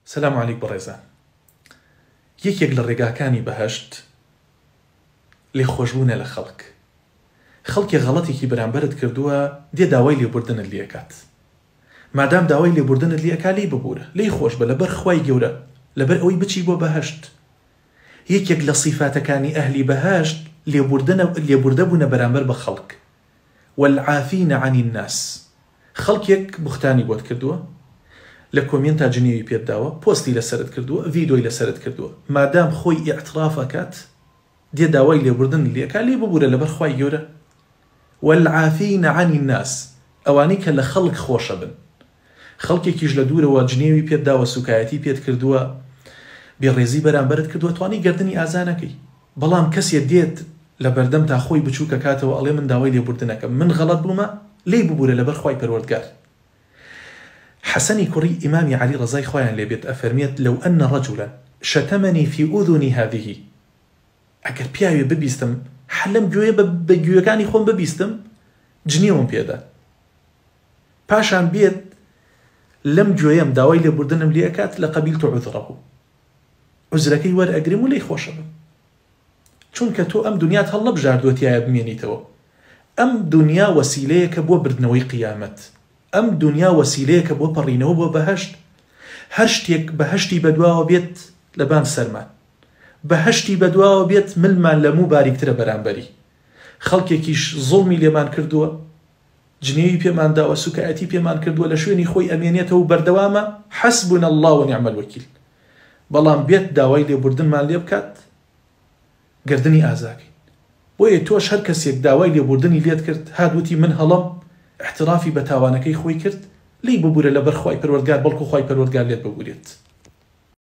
سلام علیک بەڕێزان. یەکێک لە ڕێگاکانی بەهەشت لێخۆشبوونە لە خەڵک. خەڵکی غەڵەتێکی بەرامبەرت کردووە دێ داوای لێبوردنت لێکات. مادام داوای لێبوردنت لێکا لێی ببوورە، لێی خۆش بە لەبەر خوای گەورە، لەبەر ئەوەی بچی بۆ بەهەشت. یەکێک لە صیفاتەکانی ئەهلی بەهەشت لێبوردە بوونە بەرامبەر بە خەڵک. والعافین عن الناس. خەڵکێک بوختانی بۆت کردووە، لە کۆمنتا جنێوی پێت داوە، پۆستی لەسەرت کردووە، ڤیدۆی لەسەرت کردووە، مادام خۆی ئیعترافەکات دێ داوای لێبوردن لێکا لێ ببوورە لەبەر خوای گەورە. والعافین عن الناس، ئەوانەی کە لە خەڵک خۆشە بن. خەڵکێکیش لە دوورەوە جنێوی پێت داوە، سوکایەتی پێت کردووە، بێڕێزی بەرامبەرت کردووە، توانی گردنی ئازانەکەی. بەڵام کەسێک دێت لە بەردەم تا خۆی بچووکە کاتەوە ئەڵێ من داوای لێبوردنەکەم، من غەڵەت بوومە، لێی ببوورە لەبەر خوای پەروەردگار. حسنی کوڕی ئیمامی عەلی ڕەزای خۆیان لێبێت ئەفەرمێت لەو ئەنە ڕەجولا شەتەمەنی فی ئوذنی هذه، ئەگەر پیاوێ ببیستم حەلەم گوێیە بە گوێەکانی خۆم ببیستم، جنێوم پێدا، پاشان بێت لەم گوێیەم داوای لێبوردنم لێ ئەکات لە قەبیلت عوذرەه، عوزرەکەی وەرئەگرم و لێی خۆشە بم. چونکە تۆ ئەم دنیات هەڵ نەبژاردووەتیایە بمێنیتەوە. ئەم دنیا وەسیلەیەکە بۆ بردنەوەی قیامەت. ئەم دنیا وەسیلەیەکە بۆ پەڕینەوە بۆ بەهەشت. هەر شتێک بەهەشتی بەدواوە بێت لەبان سەرمان، بەهەشتی بەدواوە بێت ملمان لە موو باریکترە بەرامبەری. خەڵکێکیش زوڵمی لێمان کردووە، جنێوی پێمان داوە، سوکایەتی پێمان کردووە، لە شوێنی خۆی ئەمێنێتەوە و بەردەوامە، حەسبونا الله ونعم الوەکیل. بەڵام بێت داوای لێبوردنمان لێ بکات، گردنی ئازاکەین. بۆیە تۆش هەر کەسێک داوای لێبوردنی لێت کرد، هادوتی من هەڵم احترافی بە تاوانەکەی خۆی کرد، لی ببوورە لەبەر خوای پەروەردگار، بەڵکو خوای پەروەردگار لێت ببوورێت.